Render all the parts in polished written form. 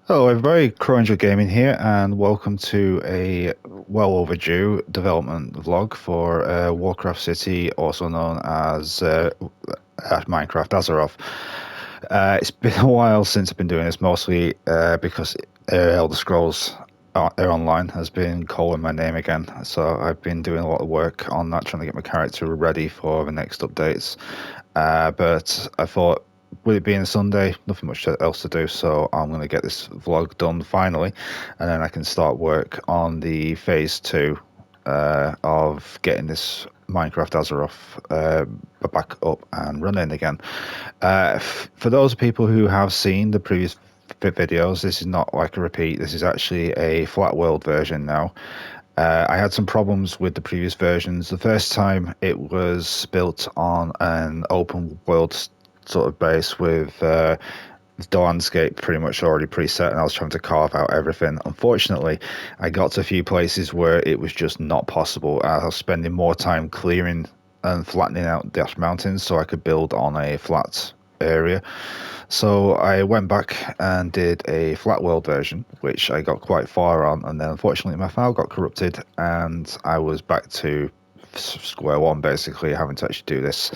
Hello everybody, Cruncher Gaming here, and welcome to a well overdue development vlog for Warcraft City, also known as Minecraft Azeroth. It's been a while since I've been doing this, mostly because Elder Scrolls Online has been calling my name again. So I've been doing a lot of work on that, trying to get my character ready for the next updates. But I thought, with it being a Sunday, nothing much else to do, so I'm going to get this vlog done finally, and then I can start work on the phase two of getting this Minecraft Azeroth back up and running again. For those people who have seen the previous videos, this is not like a repeat. This is actually a flat world version now. I had some problems with the previous versions. The first time it was built on an open world sort of base with the landscape pretty much already preset, and I was trying to carve out everything. Unfortunately, I got to a few places where it was just not possible. I was spending more time clearing and flattening out Dash Mountains so I could build on a flat area. So I went back and did a flat world version, which I got quite far on, and then unfortunately my file got corrupted, and I was back to square one, basically having to actually do this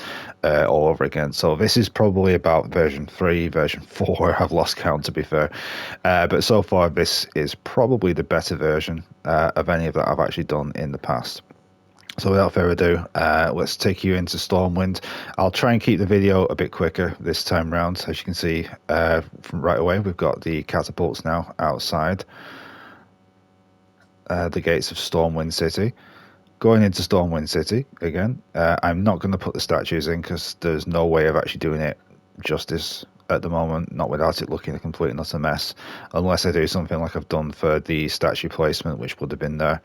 all over again. So this is probably about version 3, version 4. I've lost count, to be fair, but so far this is probably the better version of any of that I've actually done in the past. So without further ado, let's take you into Stormwind. I'll try and keep the video a bit quicker this time round. As you can see from right away, we've got the catapults now outside the gates of Stormwind City. Going into Stormwind City again, I'm not going to put the statues in because there's no way of actually doing it justice at the moment, not without it looking a complete and utter mess, unless I do something like I've done for the statue placement, which would have been there.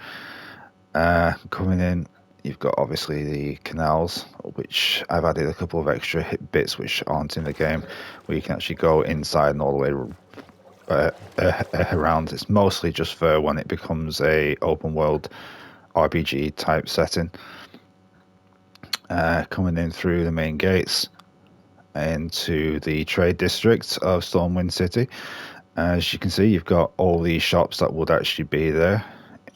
Coming in, you've got obviously the canals, which I've added a couple of extra bits which aren't in the game, where you can actually go inside and all the way around. It's mostly just for when it becomes a open world RPG type setting. Coming in through the main gates into the trade district of Stormwind City. As you can see, you've got all these shops that would actually be there,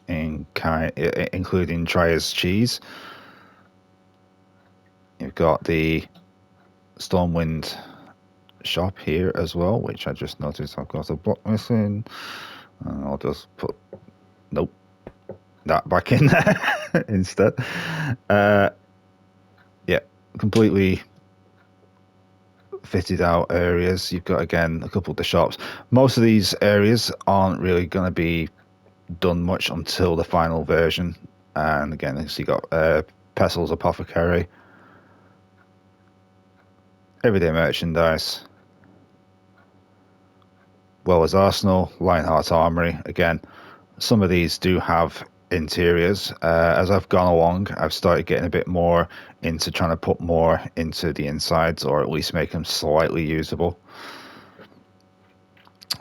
including Tria's Cheese. You've got the Stormwind shop here as well, which I just noticed I've got a block missing. I'll just put, nope, that back in there instead. Yeah, completely fitted out areas. You've got, again, a couple of the shops. Most of these areas aren't really going to be done much until the final version. And again, so you got Pestil's Apothecary, everyday merchandise, well as Arsenal, Lionheart Armory. Again, some of these do have interiors. As I've gone along, I've started getting a bit more into trying to put more into the insides, or at least make them slightly usable.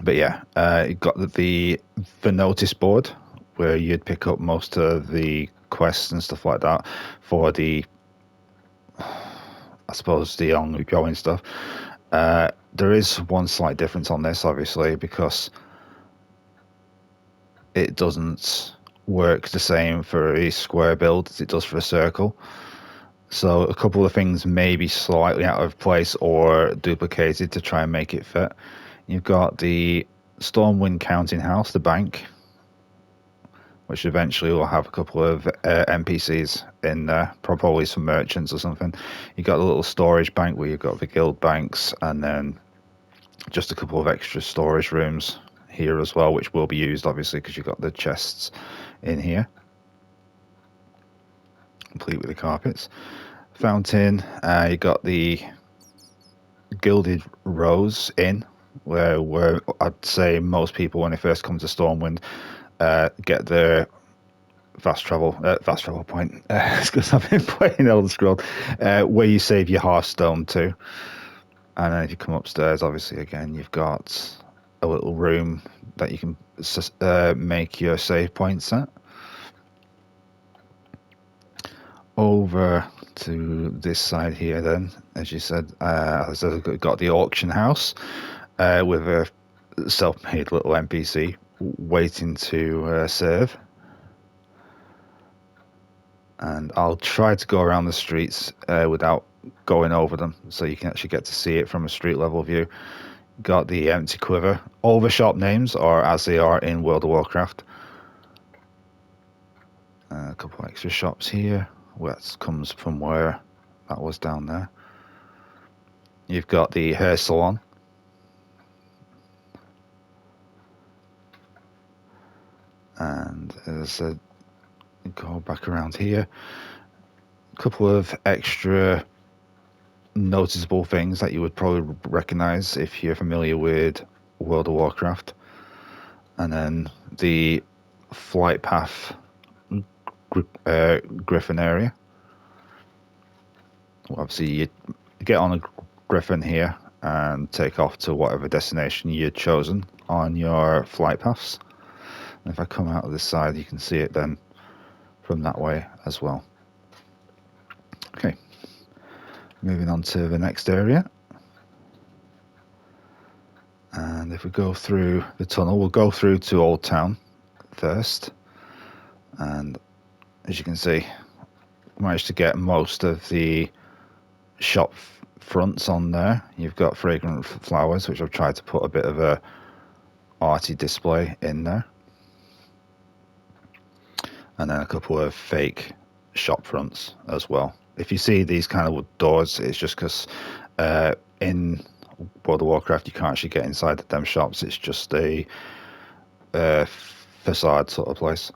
But yeah, you got the notice board where you'd pick up most of the quests and stuff like that for the, I suppose, the ongoing stuff. There is one slight difference on this, obviously, because it doesn't work the same for a square build as it does for a circle. So a couple of things may be slightly out of place or duplicated to try and make it fit. You've got the Stormwind Counting House, the bank, which eventually will have a couple of NPCs in there, probably some merchants or something. You've got a little storage bank where you've got the guild banks, and then just a couple of extra storage rooms here as well, which will be used obviously because you've got the chests in here, complete with the carpets. Fountain, you got the Gilded Rose Inn, where I'd say most people when they first come to Stormwind get their fast travel point. It's because I've been playing Elder Scrolls, where you save your Hearthstone too. And then if you come upstairs, obviously again you've got a little room that you can make your save points at. Over to this side here then, as you said, I've got the auction house with a self-made little NPC waiting to serve. And I'll try to go around the streets without going over them, so you can actually get to see it from a street level view. Got the empty quiver. All the shop names are as they are in World of Warcraft. A couple of extra shops here. That comes from where that was down there. You've got the hair salon. And as I go back around here, a couple of extra noticeable things that you would probably recognize if you're familiar with World of Warcraft. And then the flight path griffin area. Well, obviously you get on a griffin here and take off to whatever destination you'd chosen on your flight paths. And if I come out of this side, you can see it then from that way as well. Okay, moving on to the next area. And if we go through the tunnel, we'll go through to Old Town first. And as you can see, managed to get most of the shop fronts on there. You've got fragrant flowers, which I've tried to put a bit of a arty display in there. And then a couple of fake shop fronts as well. If you see these kind of wood doors, it's just because in World of Warcraft you can't actually get inside them shops. It's just a facade sort of place.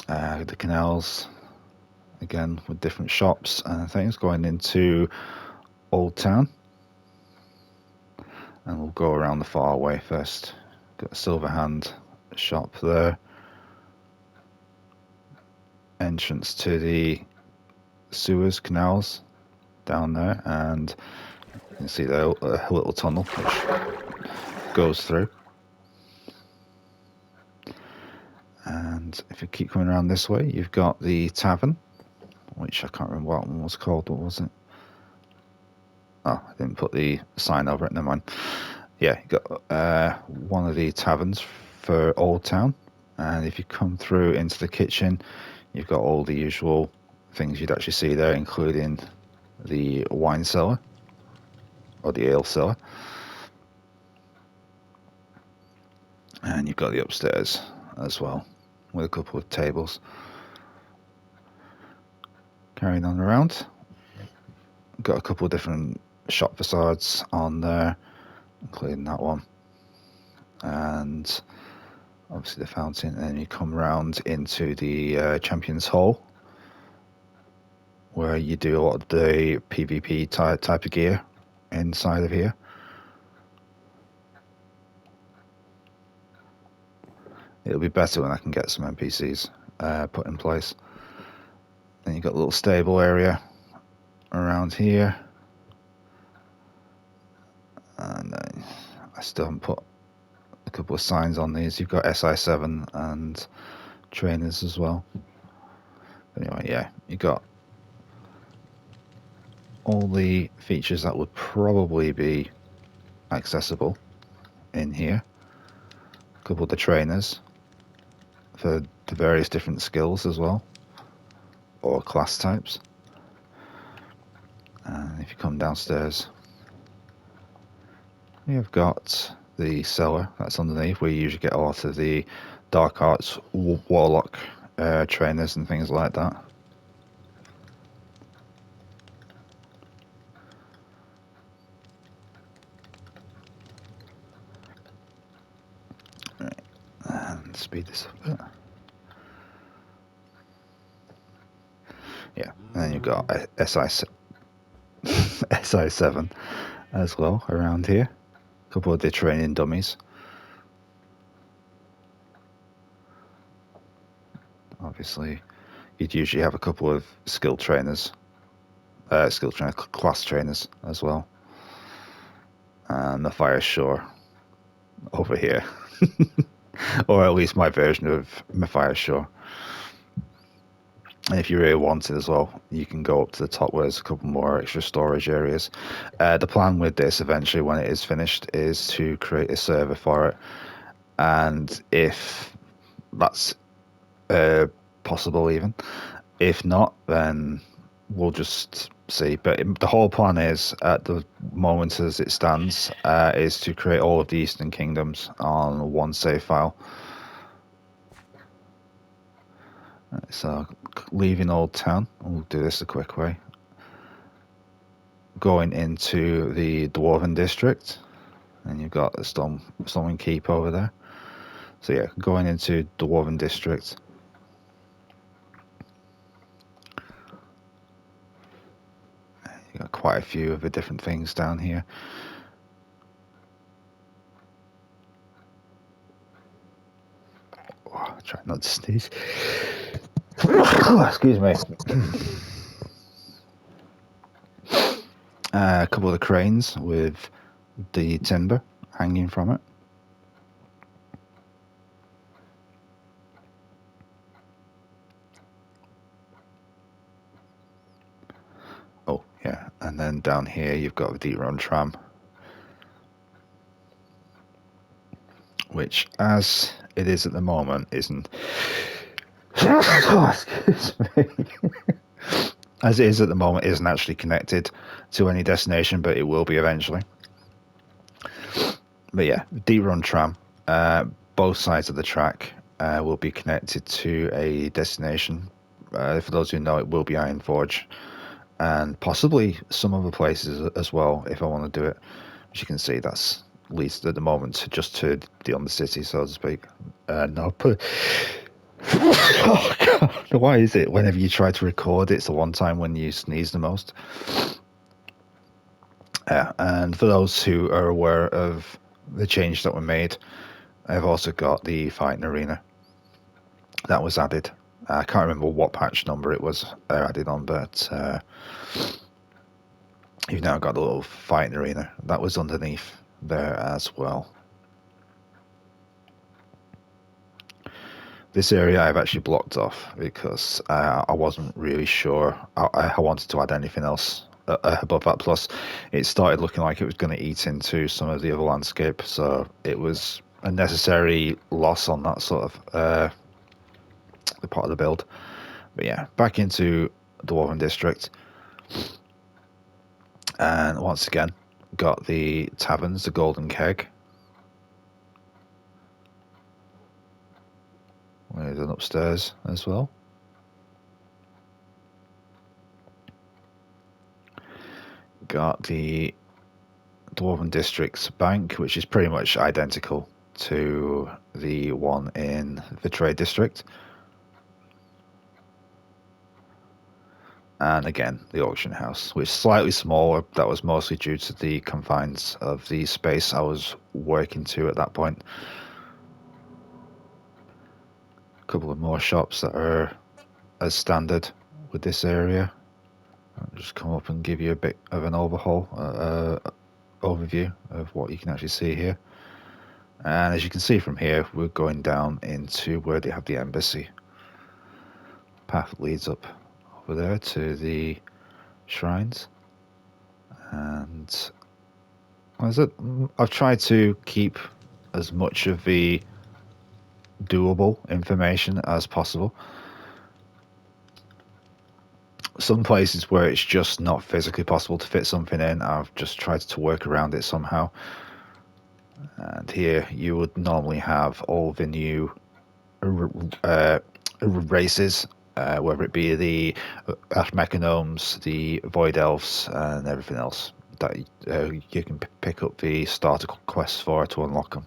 The canals, again with different shops and things going into Old Town. And we'll go around the far way first. Got a Silver Hand shop there. Entrance to the sewers, canals down there, and you can see the little tunnel which goes through. And if you keep coming around this way, you've got the tavern, which I can't remember what one was called. What was it? Oh, I didn't put the sign over it. Never mind. Yeah, you got one of the taverns for Old Town, and if you come through into the kitchen, you've got all the usual things you'd actually see there, including the wine cellar or the ale cellar, and you've got the upstairs as well with a couple of tables. Carrying on around, got a couple of different shop facades on there, including that one, and obviously the fountain. And then you come round into the Champions Hall, where you do a lot of the PvP type of gear inside of here. It'll be better when I can get some NPCs put in place. Then you've got a little stable area around here. And I still haven't put a couple of signs on these. You've got SI7 and trainers as well. Anyway, yeah, you got all the features that would probably be accessible in here. A couple of the trainers for the various different skills as well, or class types. And if you come downstairs, you've got the cellar that's underneath, where you usually get a lot of the Dark Arts Warlock trainers and things like that. Right. And speed this up a bit. Yeah, and then you've got SI7 as well around here. A couple of the training dummies. Obviously, you'd usually have a couple of skill trainers, class trainers as well. And the Fire Shore over here. Or at least my version of Matthias Shore. And if you really want it as well, you can go up to the top where there's a couple more extra storage areas. The plan with this eventually, when it is finished, is to create a server for it. And if that's possible, even if not, then we'll just see. But the whole plan is, at the moment as it stands, is to create all of the Eastern Kingdoms on one save file. So leaving Old Town, we'll do this the quick way. Going into the Dwarven District, and you've got the Stormwind Keep over there. So yeah, going into Dwarven District. You've got quite a few of the different things down here. Oh, try not to sneeze. Excuse me. A couple of the cranes with the timber hanging from it. Oh, yeah. And then down here you've got the deep run tram, which, as it is at the moment, isn't... Oh, excuse me. As it is at the moment, isn't actually connected to any destination, but it will be eventually. But yeah, deep run tram, both sides of the track will be connected to a destination. For those who know, it will be Ironforge, and possibly some other places as well if I want to do it. As you can see, that's at least at the moment just to the Undercity, so to speak. No, but oh God, why is it whenever you try to record, it's the one time when you sneeze the most? And for those who are aware of the change that were made, I've also got the fighting arena that was added. I can't remember what patch number it was added on, but you've now got the little fighting arena that was underneath there as well. This area I've actually blocked off because I wasn't really sure I wanted to add anything else above that. Plus, it started looking like it was going to eat into some of the other landscape, so it was a necessary loss on that sort of the part of the build. But yeah, back into Dwarven District, and once again got the taverns, the Golden Keg. There's an upstairs as well. Got the Dwarven District's bank, which is pretty much identical to the one in the Trade District. And again, the auction house, which is slightly smaller. That was mostly due to the confines of the space I was working to at that point. A couple of more shops that are as standard with this area. I'll just come up and give you a bit of an overhaul, overview of what you can actually see here. And as you can see from here, we're going down into where they have the embassy. Path leads up over there to the shrines. And I've tried to keep as much of the doable information as possible. Some places where it's just not physically possible to fit something in, I've just tried to work around it somehow. And here you would normally have all the new races, whether it be the Mechanomes, the Void Elves, and everything else that you can pick up the starter quests for to unlock them.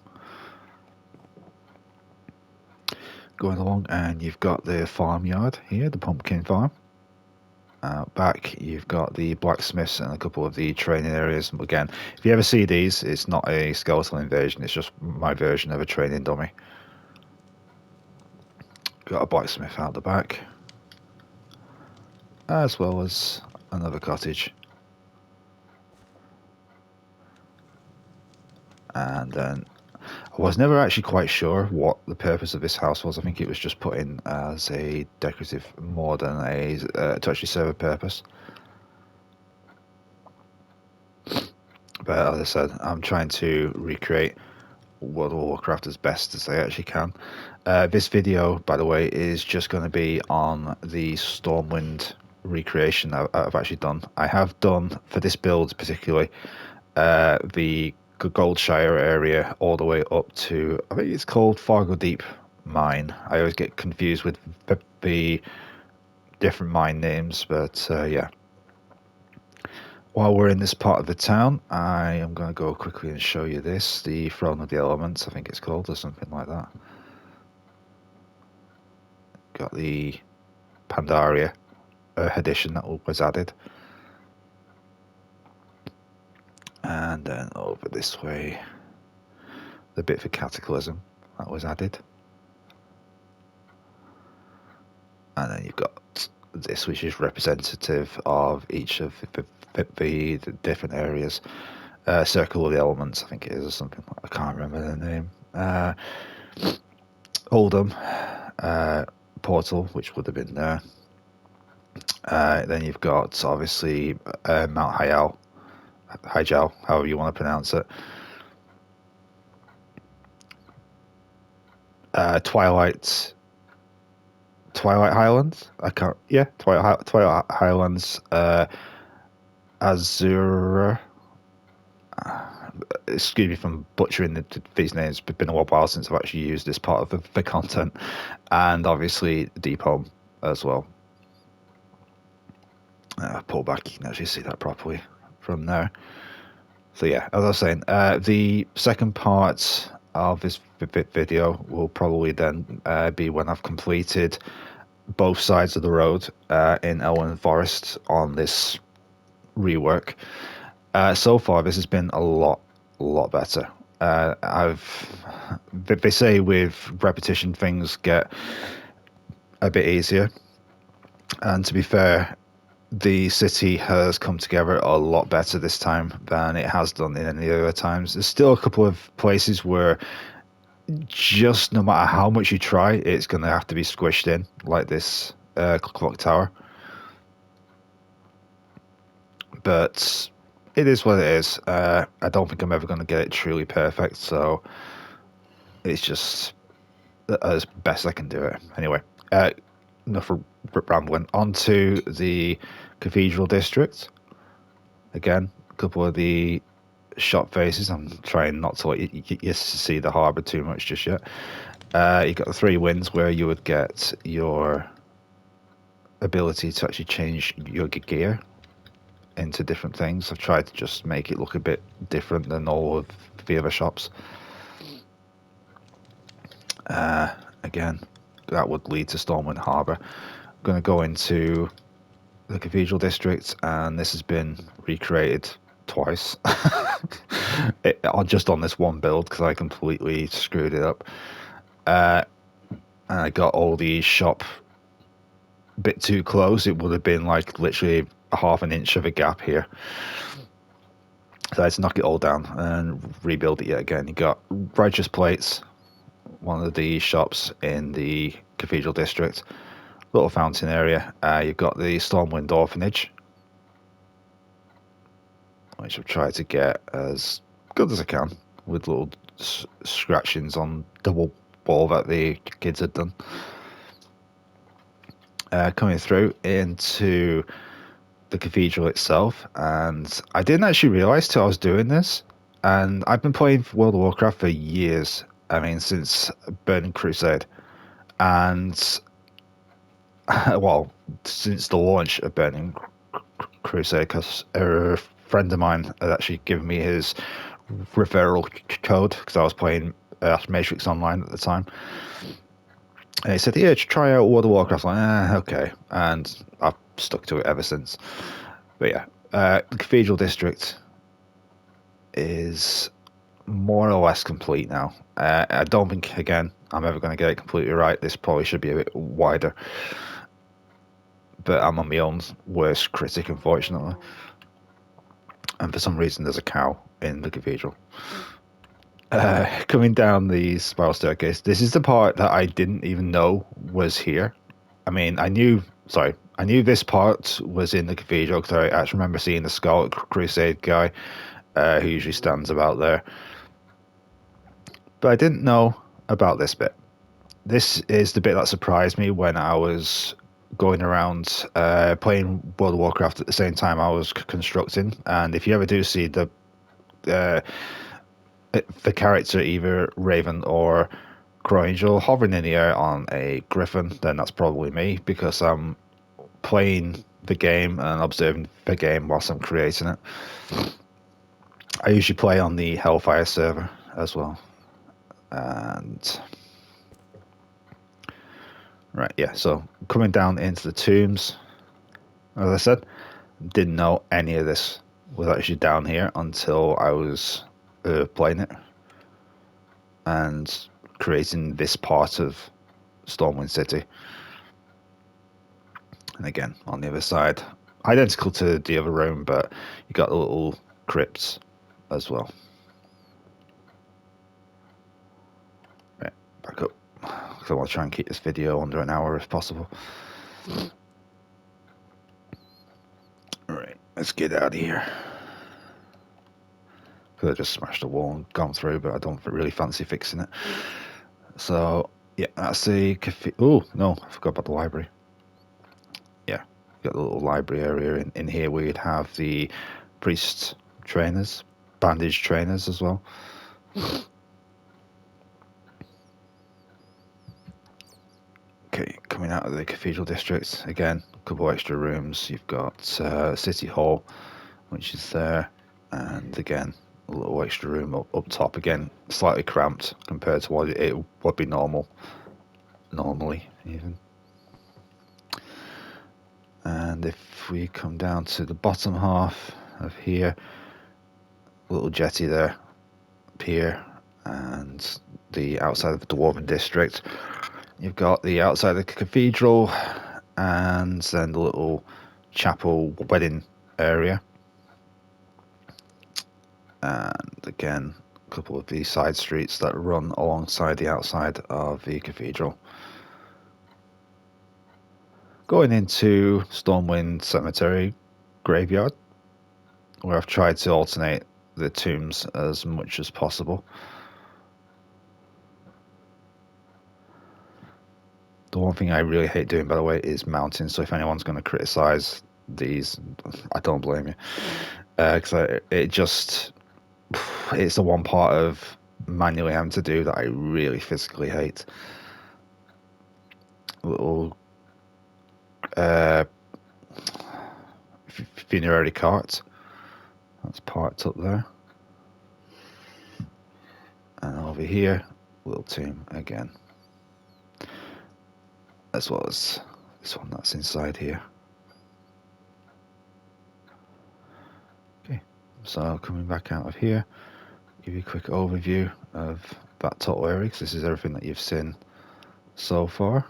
Going along, and you've got the farmyard here, the pumpkin farm. Back you've got the blacksmiths and a couple of the training areas. Again, if you ever see these, it's not a skeletal invasion, it's just my version of a training dummy. Got a blacksmith out the back, as well as another cottage. And then was never actually quite sure what the purpose of this house was. I think it was just put in as a decorative more than a to actually serve a purpose. But as I said, I'm trying to recreate World of Warcraft as best as I actually can. This video, by the way, is just going to be on the Stormwind recreation I've actually done. I have done, for this build particularly, the Goldshire area all the way up to, I think it's called Fargo Deep Mine. I always get confused with the different mine names, but yeah. While we're in this part of the town, I am going to go quickly and show you this, the Throne of the Elements, I think it's called, or something like that. Got the Pandaria edition that was added. And then over this way, the bit for Cataclysm that was added. And then you've got this, which is representative of each of the different areas. Circle of the Elements, I think it is, or something. I can't remember the name. Oldham, Portal, which would have been there. Then you've got, obviously, Mount Hyjal, however you want to pronounce it. Twilight Highlands. I can't. Yeah, Twilight Highlands. Azura. Excuse me from butchering these names. It's been a while since I've actually used this part of the content, and obviously Deep Home as well. Pull back, you can actually see that properly from there. So yeah, as I was saying, the second part of this video will probably then be when I've completed both sides of the road in Elwyn Forest on this rework. So far, this has been a lot better. They say with repetition things get a bit easier, and to be fair, the city has come together a lot better this time than it has done in any other times. There's still a couple of places where just no matter how much you try, it's going to have to be squished in, like this clock tower. But it is what it is. I don't think I'm ever going to get it truly perfect, so it's just as best I can do it. Anyway, enough rambling. On to the Cathedral District. Again, a couple of the shop faces. I'm trying not to let you see the harbour too much just yet. You got the 3 winds where you would get your ability to actually change your gear into different things. I've tried to just make it look a bit different than all of the other shops. Again, that would lead to Stormwind Harbour. I'm going to go into the Cathedral District, and this has been recreated twice. Just on this one build, because I completely screwed it up. And I got all the shop a bit too close. It would have been like literally a half an inch of a gap here. So I had to knock it all down and rebuild it yet again. You got Righteous Plates, one of the shops in the Cathedral District. Little fountain area. You've got the Stormwind Orphanage, which I've tried to get as good as I can, with little scratchings on the wall that the kids had done. Coming through into the cathedral itself, and I didn't actually realise till I was doing this, and I've been playing World of Warcraft for years. I mean, since Burning Crusade, and well, since the launch of Burning Crusade, because a friend of mine had actually given me his referral code because I was playing Matrix Online at the time. And he said, yeah, try out World of Warcraft. I'm like, okay. And I've stuck to it ever since. But yeah, the Cathedral District is more or less complete now. I don't think, again, I'm ever going to get it completely right. This probably should be a bit wider. But I'm on my own worst critic, unfortunately. And for some reason, there's a cow in the cathedral. Coming down the spiral staircase, this is the part that I didn't even know was here. I mean, I knew this part was in the cathedral because I actually remember seeing the Scarlet Crusade guy who usually stands about there. But I didn't know about this bit. This is the bit that surprised me when I was going around playing World of Warcraft at the same time I was constructing. And if you ever do see uh, the character, either Raven or Crow Angel, hovering in the air on a griffin, then that's probably me because I'm playing the game and observing the game whilst I'm creating it. I usually play on the Hellfire server as well. And right, yeah, so coming down into the tombs, as I said, didn't know any of this was actually down here until I was playing it and creating this part of Stormwind City. And again, on the other side, identical to the other room, but you got the little crypts as well. Right, back up. So I want to try and keep this video under an hour if possible. Alright, let's get out of here. Could have just smashed the wall and gone through, but I don't really fancy fixing it. So, yeah, that's the oh, no, I forgot about the library. Yeah, got the little library area in here where you'd have the priest trainers, bandage trainers as well. Okay, coming out of the cathedral district, again, a couple extra rooms. You've got City Hall, which is there, and again, a little extra room up top, again, slightly cramped compared to what it would be normally even. And if we come down to the bottom half of here, a little jetty there, pier, and the outside of the Dwarven district. You've got the outside of the cathedral, and then the little chapel wedding area. And again, a couple of these side streets that run alongside the outside of the cathedral. Going into Stormwind Cemetery graveyard, where I've tried to alternate the tombs as much as possible. The one thing I really hate doing, by the way, is mountains. So if anyone's going to criticize these, I don't blame you. Because it's the one part of manually having to do that I really physically hate. Little funerary cart that's parked up there. And over here, little tomb again. As well as this one that's inside here. Okay, so coming back out of here, give you a quick overview of that total area, because this is everything that you've seen so far.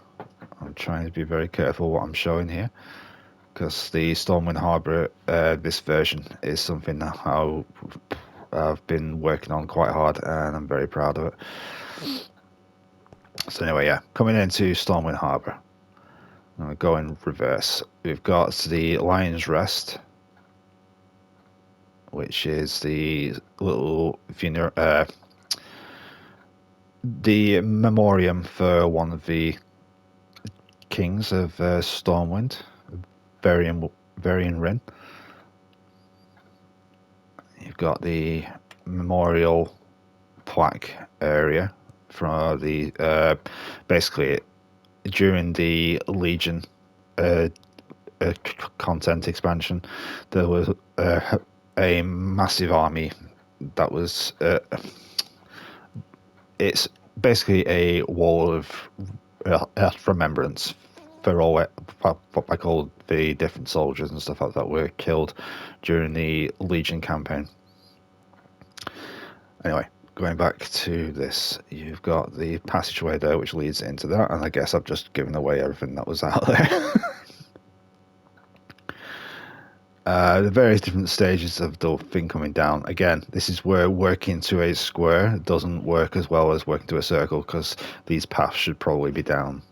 I'm trying to be very careful what I'm showing here, because the Stormwind Harbour, this version, is something that I've been working on quite hard, and I'm very proud of it. So anyway, yeah, coming into Stormwind Harbour, I'm going to go in reverse. We've got the Lion's Rest, which is the little the memoriam for one of the kings of Stormwind, Varian Wrynn. You've got the memorial plaque area from the basically during the Legion content expansion, there was a massive army that was it's basically a wall of remembrance for all what I call the different soldiers and stuff like that were killed during the Legion campaign. Anyway, going back to this, you've got the passageway there which leads into that, and I guess I've just given away everything that was out there. The various different stages of the thing coming down. Again, this is where working to a square doesn't work as well as working to a circle, because these paths should probably be down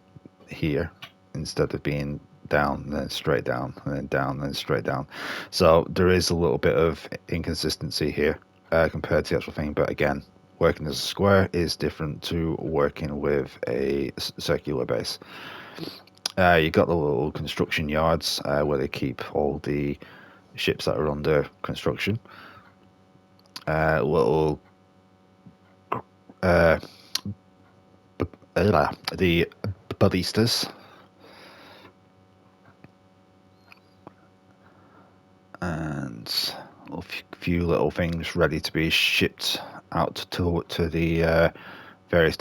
here instead of being down and then straight down and then down and then straight down. So there is a little bit of inconsistency here compared to the actual thing. But again, working as a square is different to working with a circular base. You got the little construction yards where they keep all the ships that are under construction. Little uh, the ballistas, and a few little things ready to be shipped out to the various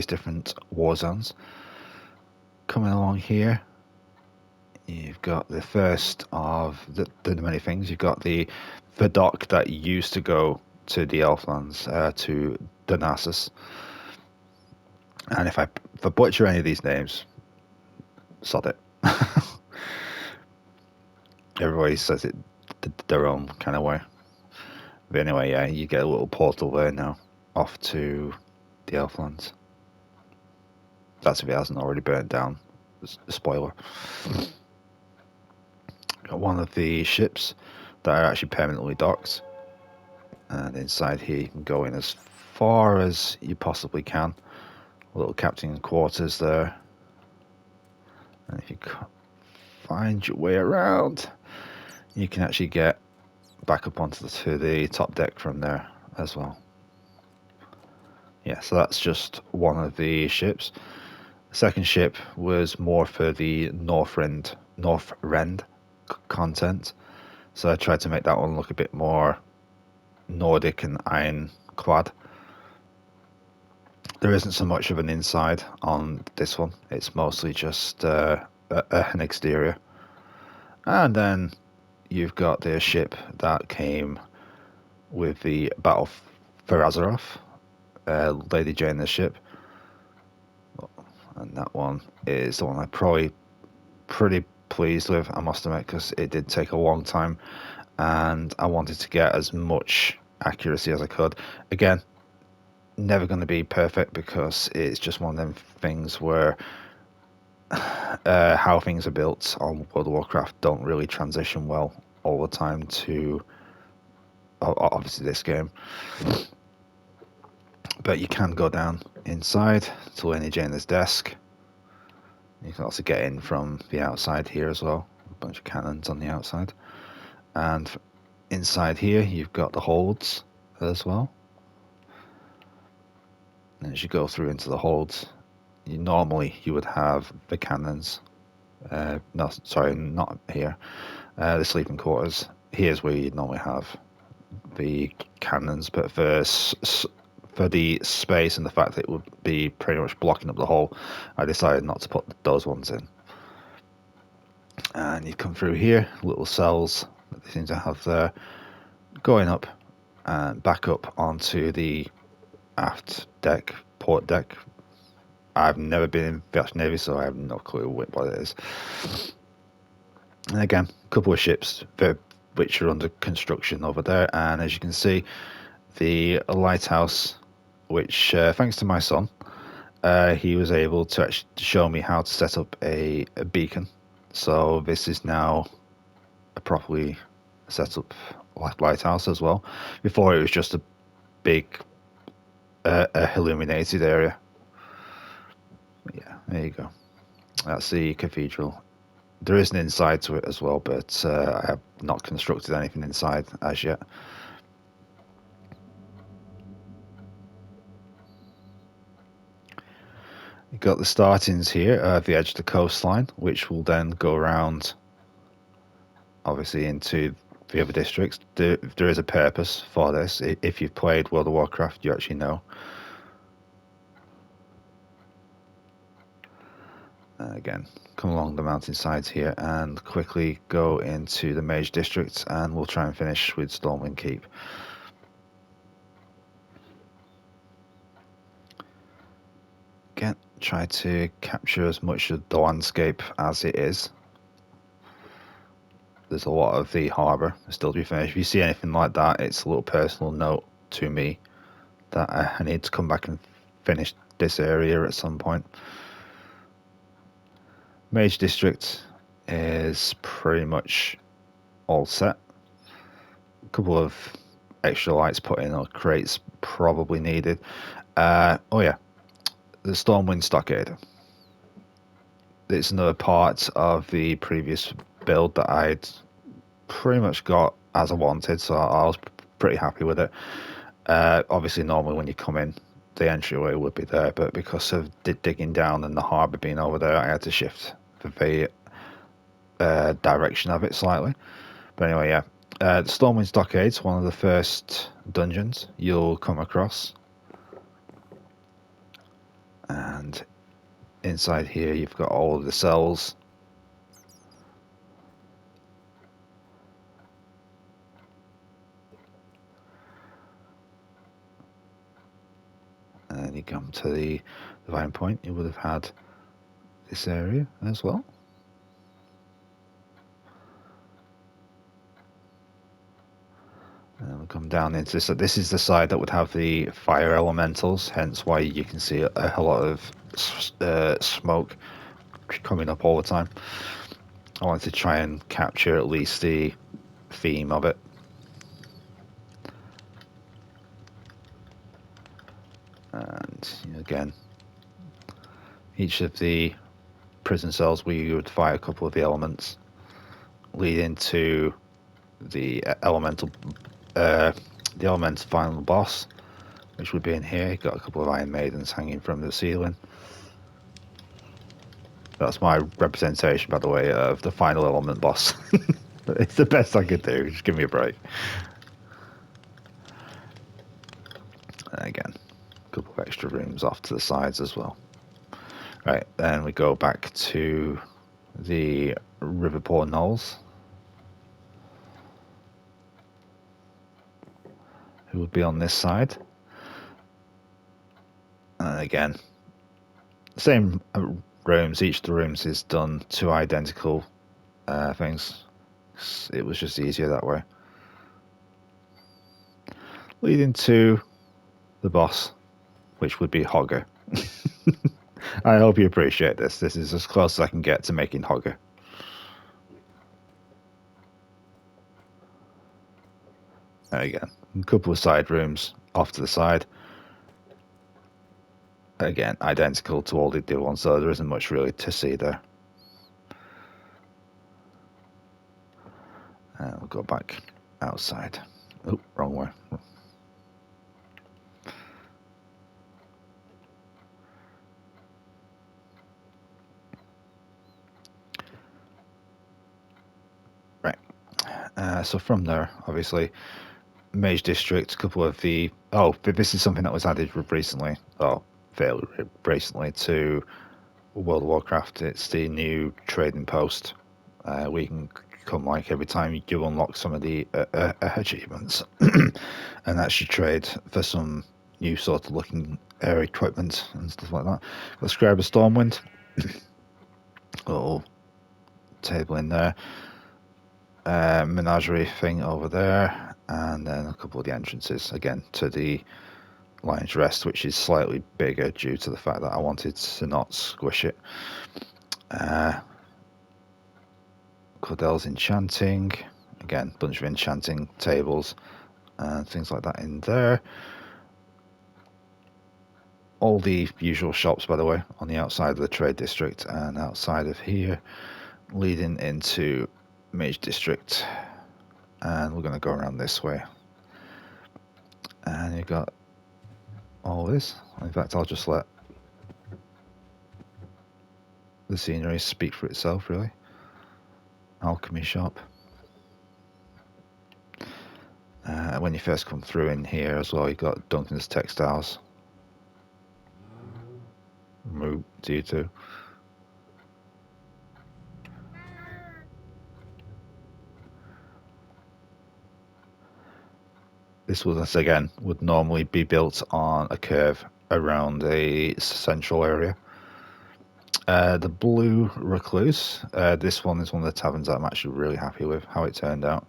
different war zones. Coming along here, you've got the first of the many things. You've got the dock that used to go to the Elflands, to Donassus. And if I butcher any of these names, sod it. Everybody says it their own kind of way. But anyway, yeah, you get a little portal there now, off to the Elflands. That's if it hasn't already burnt down. Spoiler. Got one of the ships that are actually permanently docked. And inside here you can go in as far as you possibly can. A little captain quarters there. And if you find your way around, you can actually get back up onto the top deck from there as well. Yeah, so that's just one of the ships. The second ship was more for the North Rend content. So I tried to make that one look a bit more Nordic and ironclad. There isn't so much of an inside on this one. It's mostly just an exterior. And then you've got the ship that came with the Battle for Azeroth, Lady Jaina's ship. And that one is the one I'm probably pretty pleased with, I must admit, because it did take a long time and I wanted to get as much accuracy as I could. Again, never going to be perfect because it's just one of them things where how things are built on World of Warcraft don't really transition well all the time to obviously this game. But you can go down inside to Lady Jaina's desk. You can also get in from the outside here as well. A bunch of cannons on the outside. And inside here you've got the holds as well. And as you go through into the holds, normally you would have the cannons. No, sorry, not here. The sleeping quarters. Here's where you'd normally have the cannons, but for the space and the fact that it would be pretty much blocking up the hole, I decided not to put those ones in. And you come through here, little cells that they seem to have there, going up and back up onto the aft deck, port deck. I've never been in the Dutch Navy, so I have no clue what it is. And again, a couple of ships which are under construction over there. And as you can see, the lighthouse, which thanks to my son, he was able to actually show me how to set up a beacon. So this is now a properly set up lighthouse as well. Before it was just a big illuminated area. Yeah, there you go. That's the cathedral. There is an inside to it as well, but I have not constructed anything inside as yet. You've got the startings here at the edge of the coastline, which will then go around, obviously, into the other districts. There is a purpose for this. If you've played World of Warcraft, you actually know. Again, come along the mountainsides here and quickly go into the Mage districts, and we'll try and finish with Stormwind Keep. Again, try to capture as much of the landscape as it is. there's a lot of the harbour still to be finished. If you see anything like that, it's a little personal note to me that I need to come back and finish this area at some point. Mage District is pretty much all set. A couple of extra lights put in or crates probably needed. Oh yeah, the Stormwind Stockade. It's another part of the previous build that I'd pretty much got as I wanted, so I was pretty happy with it. Obviously, normally when you come in, the entryway would be there, but because of digging down and the harbour being over there, I had to shift the direction of it slightly. But anyway, yeah. The Stormwind Stockade's one of the first dungeons you'll come across. And inside here, you've got all of the cells. And you come to the divine point, you would have had this area as well. And we'll come down into this. So this is the side that would have the fire elementals, hence why you can see a lot of smoke coming up all the time. I wanted to try and capture at least the theme of it. And again, each of the prison cells we would fire a couple of the elements, leading to the elemental final boss, which would be in here. Got a couple of Iron Maidens hanging from the ceiling. That's my representation, by the way, of the final element boss. It's the best I could do. Just give me a break. And again, a couple of extra rooms off to the sides as well. Right, then we go back to the Riverport Knolls, who would be on this side. And again, same rooms. Each of the rooms is done two identical things. It was just easier that way. Leading to the boss, which would be Hogger. I hope you appreciate this. This is as close as I can get to making Hogger. There you go. A couple of side rooms off to the side. Again, identical to all the other ones, so there isn't much really to see there. We'll go back outside. Oh, wrong way. Right. So from there, obviously, Mage District, a couple of the... Oh, but this is something that was added recently. Oh, fairly recently to World of Warcraft. It's the new trading post. We can come like every time you unlock some of the achievements and actually trade for some new sort of looking air equipment and stuff like that. Let's grab a Stormwind. Little table in there. Menagerie thing over there, and then a couple of the entrances again to the Lion's Rest, which is slightly bigger due to the fact that I wanted to not squish it. Cordell's Enchanting, again, bunch of enchanting tables and things like that in there. All the usual shops, by the way, on the outside of the trade district and outside of here, leading into Mage District. And we're going to go around this way. And you've got all this. In fact, I'll just let the scenery speak for itself, really. Alchemy shop. When you first come through in here as well, you've got Duncan's Textiles. Moo to you too. This was, again, would normally be built on a curve around a central area. The Blue Recluse. This one is one of the taverns that I'm actually really happy with how it turned out.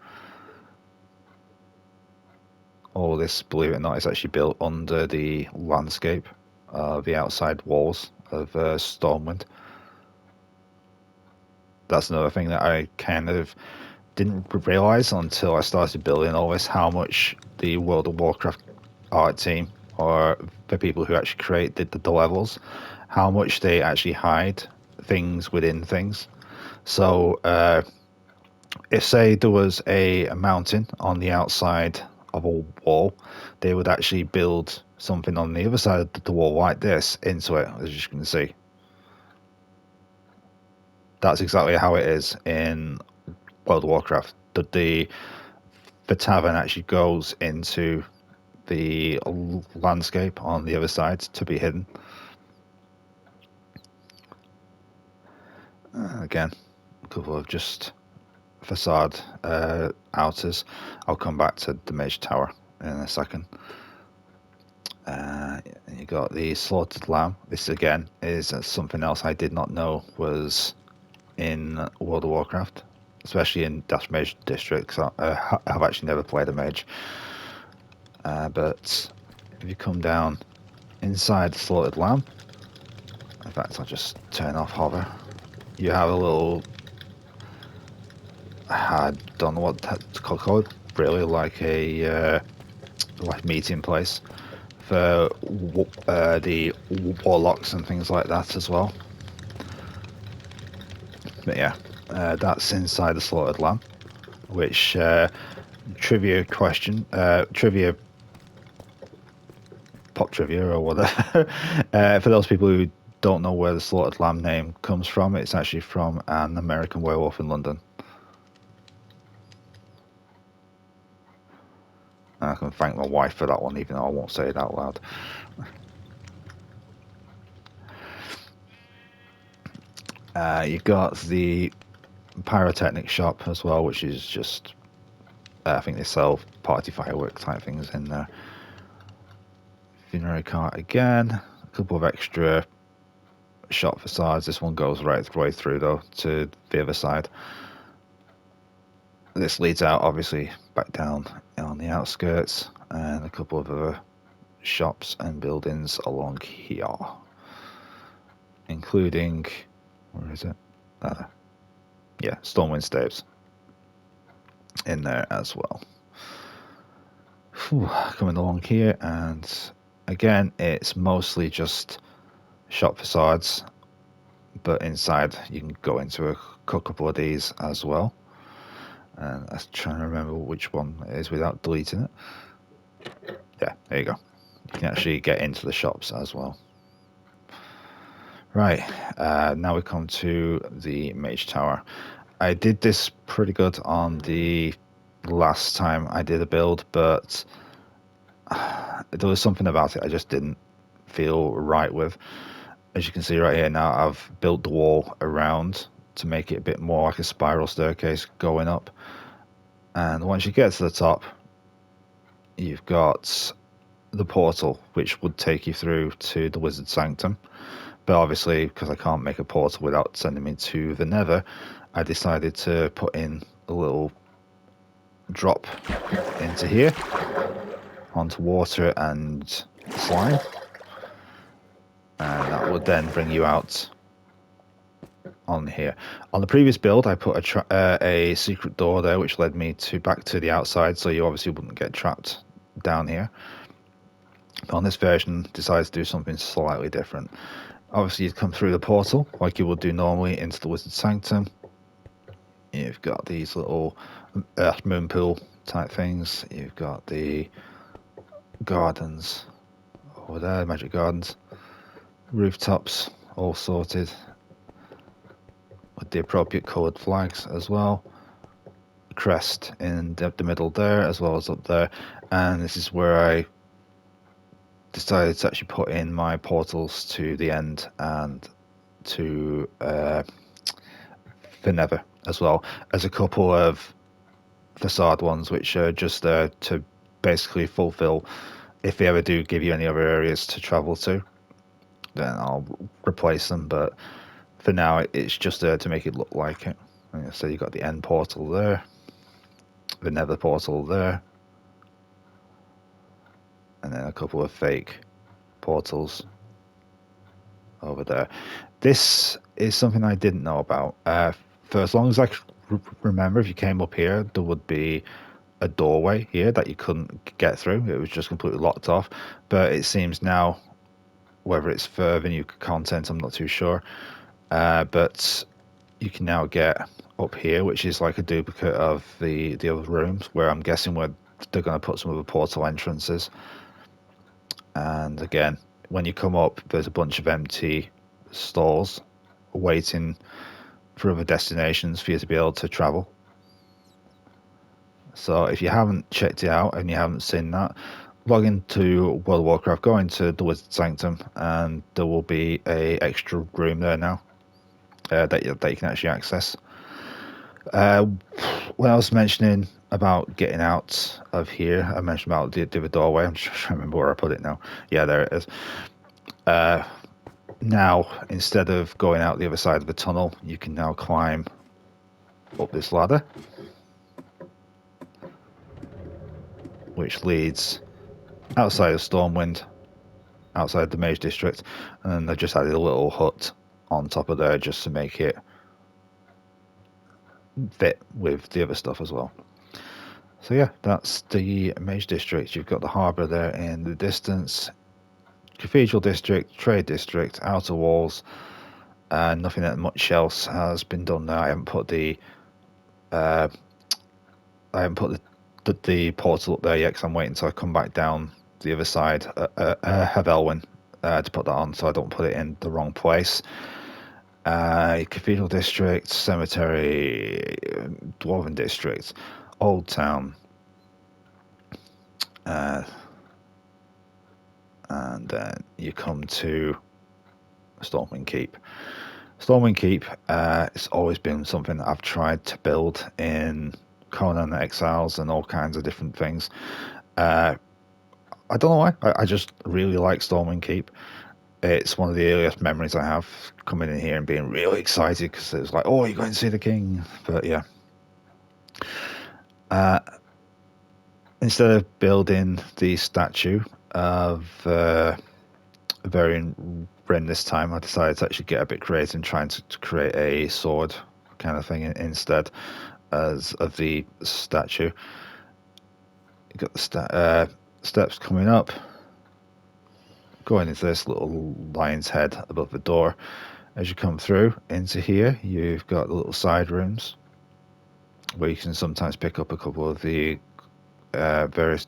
All this, believe it or not, is actually built under the landscape of the outside walls of Stormwind. That's another thing that I kind of didn't realize until I started building all this, how much the World of Warcraft art team, or the people who actually create the levels, how much they actually hide things within things. So if, say, there was a mountain on the outside of a wall, they would actually build something on the other side of the wall like this into it, as you can see. That's exactly how it is in World of Warcraft. The tavern actually goes into the landscape on the other side to be hidden. Again, a couple of just facade outers. I'll come back to the Mage Tower in a second. You got the Slaughtered Lamb. This again is something else I did not know was in World of Warcraft, especially in Dash Mage District. I've actually never played a mage. But if you come down inside the Slaughtered Lamb, in fact, I'll just turn off hover. You have a little, I don't know what that's called, really like a meeting place for the warlocks and things like that as well. But yeah, that's inside the Slaughtered Lamb, which trivia question, trivia, pop trivia or whatever. For those people who don't know where the Slaughtered Lamb name comes from, it's actually from an American werewolf in London. I can thank my wife for that one, even though I won't say it out loud. You got the pyrotechnic shop as well, which is just, I think they sell party firework type things in there. Funerary cart again, a couple of extra shop facades. This one goes right the way through though to the other side. This leads out obviously back down on the outskirts, and a couple of other shops and buildings along here, including, where is it? Yeah, Stormwind Staves in there as well. Whew, coming along here, and again, it's mostly just shop facades, but inside you can go into a couple of these as well. And I'm trying to remember which one it is without deleting it. Yeah, there you go. You can actually get into the shops as well. Right, now we come to the Mage Tower. I did this pretty good on the last time I did a build, but there was something about it I just didn't feel right with. As you can see right here now, I've built the wall around to make it a bit more like a spiral staircase going up. And once you get to the top, you've got the portal, which would take you through to the Wizard Sanctum. But obviously, because I can't make a portal without sending me to the Nether, I decided to put in a little drop into here, onto water and slime. And that would then bring you out on here. On the previous build, I put a secret door there, which led me back to the outside, so you obviously wouldn't get trapped down here. But on this version, decided to do something slightly different. Obviously, you'd come through the portal like you would do normally into the Wizard Sanctum. You've got these little Earth Moon Pool type things. You've got the gardens over there, magic gardens, rooftops, all sorted with the appropriate coloured flags as well. Crest in the middle there, as well as up there. And this is where I decided to actually put in my portals to the end and to the Nether, as well as a couple of facade ones, which are just there to basically fulfill, if they ever do give you any other areas to travel to, then I'll replace them. But for now, it's just there to make it look like it. So you've got the end portal there, the nether portal there, and then a couple of fake portals over there. This is something I didn't know about. For as long as I remember, if you came up here, there would be a doorway here that you couldn't get through. It was just completely locked off. But it seems now, whether it's further new content, I'm not too sure. But you can now get up here, which is like a duplicate of the other rooms, where I'm guessing where they're going to put some of the portal entrances. And again, when you come up, there's a bunch of empty stalls waiting for other destinations for you to be able to travel. So if you haven't checked it out and you haven't seen that, log into World of Warcraft, go into the Wizard Sanctum, and there will be a extra room there now that you can actually access. When I was mentioning about getting out of here, I mentioned about the doorway. I'm just trying to remember where I put it now. Yeah, there it is. Now, instead of going out the other side of the tunnel, you can now climb up this ladder, which leads outside of Stormwind, outside the Mage District, and then they've just added a little hut on top of there just to make it fit with the other stuff as well. So yeah, that's the Mage District. You've got the harbour there in the distance, Cathedral District, Trade District, Outer Walls, and nothing that much else has been done there. I haven't put the the portal up there yet because I'm waiting until I come back down the other side of Elwyn to put that on, so I don't put it in the wrong place. Cathedral District, Cemetery, Dwarven District, Old Town, and then you come to Stormwind Keep. Stormwind Keep, it's always been something that I've tried to build in Conan Exiles and all kinds of different things. I don't know why. I just really like Stormwind Keep. It's one of the earliest memories I have coming in here and being really excited because it was like, oh, you're going to see the king. But yeah. Instead of building the statue of Varian Wren this time, I decided to actually get a bit creative and trying to create a sword kind of thing instead as of the statue. You got the steps coming up, going into this little lion's head above the door. As you come through into here, you've got the little side rooms where you can sometimes pick up a couple of the various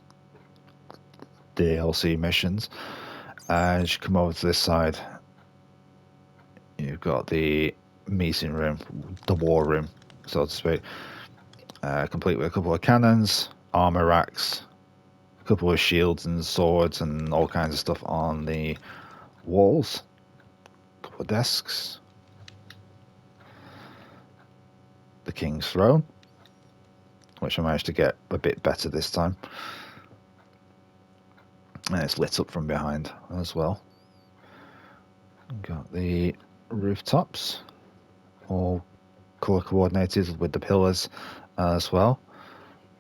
DLC missions. As you come over to this side, you've got the meeting room, the war room, so to speak, complete with a couple of cannons, armor racks, a couple of shields and swords and all kinds of stuff on the walls, a couple of desks, the King's Throne, which I managed to get a bit better this time, and it's lit up from behind as well. Got the rooftops, all color coordinated with the pillars as well.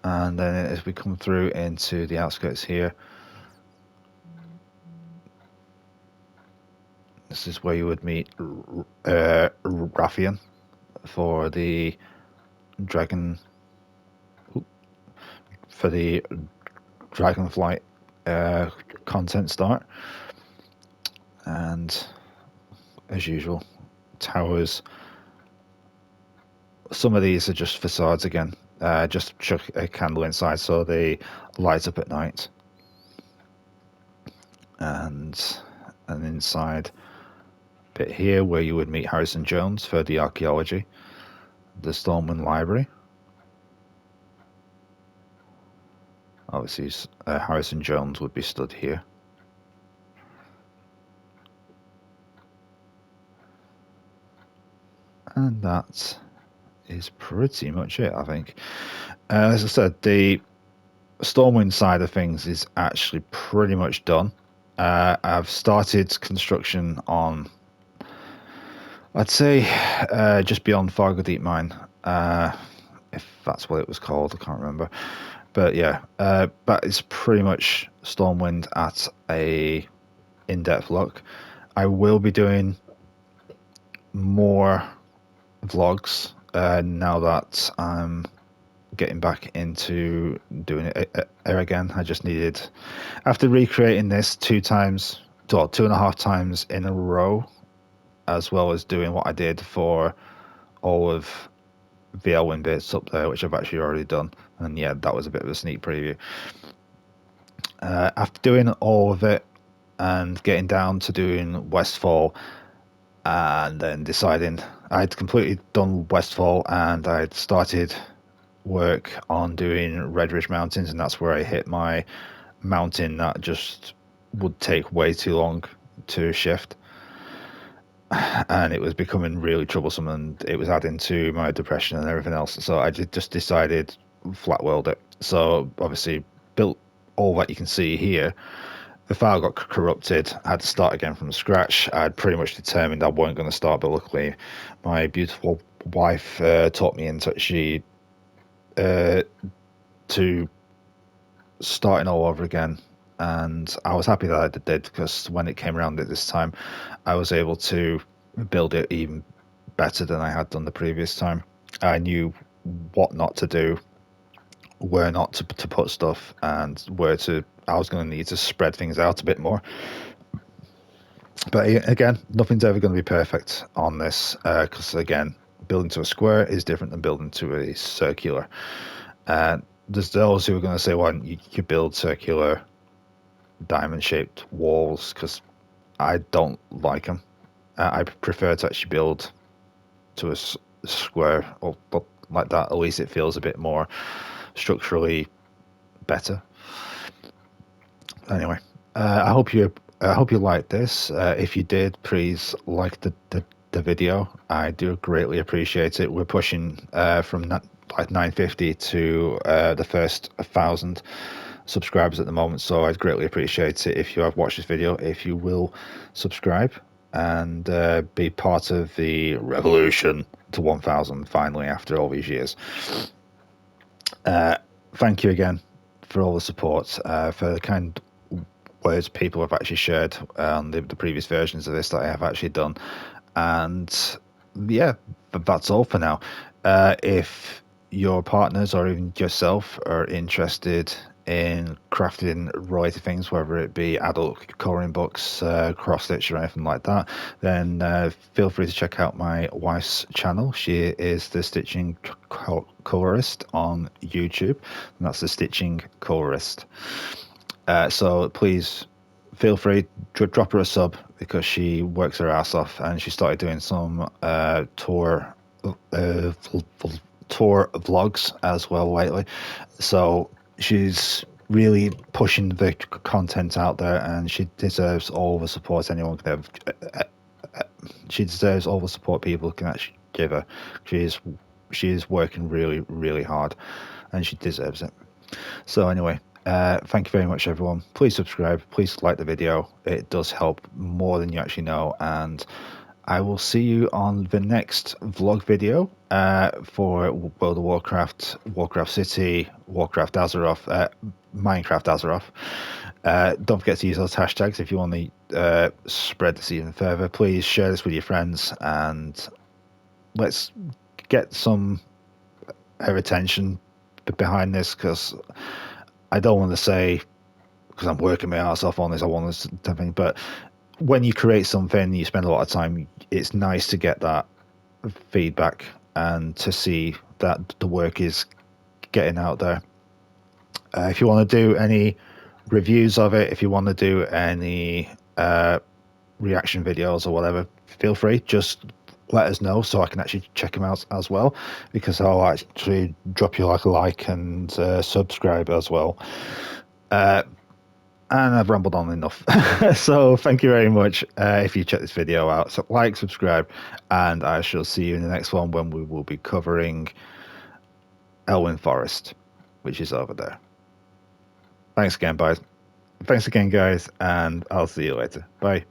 And then as we come through into the outskirts here, this is where you would meet Raffian for the Dragonflight content start. And as usual, towers. Some of these are just facades again. Just chuck a candle inside so they light up at night. And inside bit here where you would meet Harrison Jones for the archaeology. The Stormwind Library. Obviously, Harrison Jones would be stood here. And that is pretty much it, I think. As I said, the Stormwind side of things is actually pretty much done. I've started construction on I'd say just beyond Fargo Deep Mine, if that's what it was called, I can't remember. But yeah, but it's pretty much Stormwind at a in-depth look. I will be doing more vlogs now that I'm getting back into doing it again. I just needed, after recreating this 2 times, well, 2.5 times in a row, as well as doing what I did for all of VL bits up there, which I've actually already done. And yeah, that was a bit of a sneak preview. After doing all of it and getting down to doing Westfall, and then deciding I'd completely done Westfall and I'd started work on doing Red Ridge Mountains, and that's where I hit my mountain that just would take way too long to shift, and it was becoming really troublesome, and it was adding to my depression and everything else. So I just decided flat world it. So obviously built all that you can see here. The file got corrupted. I had to start again from scratch. I'd pretty much determined I wasn't going to start, but luckily my beautiful wife taught me into she to starting all over again, and I was happy that I did, because when it came around at this time, I was able to build it even better than I had done the previous time. I knew what not to do, where not to put stuff, and where to. I was going to need to spread things out a bit more. But again, nothing's ever going to be perfect on this, because again, building to a square is different than building to a circular. There's those who are going to say, well, you build circular diamond-shaped walls, because I don't like them. I prefer to actually build to a square, or like that. At least it feels a bit more structurally better. Anyway, I hope you liked this. If you did, please like the video. I do greatly appreciate it. We're pushing from like 950 to the first 1,000 subscribers at the moment, so I'd greatly appreciate it if you have watched this video, if you will subscribe and be part of the revolution to 1,000 finally after all these years. Thank you again for all the support, for the kind words people have actually shared on the previous versions of this that I have actually done. And yeah, that's all for now. If your partners or even yourself are interested in crafting related things, whether it be adult coloring books, cross stitch, or anything like that, then feel free to check out my wife's channel. She is the Stitching Colorist on YouTube, and that's the Stitching Colorist. So please feel free to drop her a sub, because she works her ass off, and she started doing some tour vlogs as well lately. So she's really pushing the content out there, and she deserves all the support anyone can have. She deserves all the support people can actually give her. She is working really, really hard, and she deserves it. So anyway, thank you very much, everyone. Please subscribe. Please like the video. It does help more than you actually know. And I will see you on the next vlog video for World of Warcraft, Warcraft City, Warcraft Azeroth, Minecraft Azeroth. Don't forget to use those hashtags if you want to spread this even further. Please share this with your friends, and let's get some attention behind this, because I don't want to say, because I'm working my ass off on this, I want this something, but when you create something, you spend a lot of time, it's nice to get that feedback and to see that the work is getting out there. If you want to do any reviews of it, if you want to do any reaction videos or whatever, feel free. Just let us know so I can actually check them out as well, because I'll actually drop you like a like and subscribe as well. And I've rambled on enough. So thank you very much if you check this video out. So like, subscribe, and I shall see you in the next one, when we will be covering Elwyn Forest, which is over there. Thanks again, guys. And I'll see you later. Bye.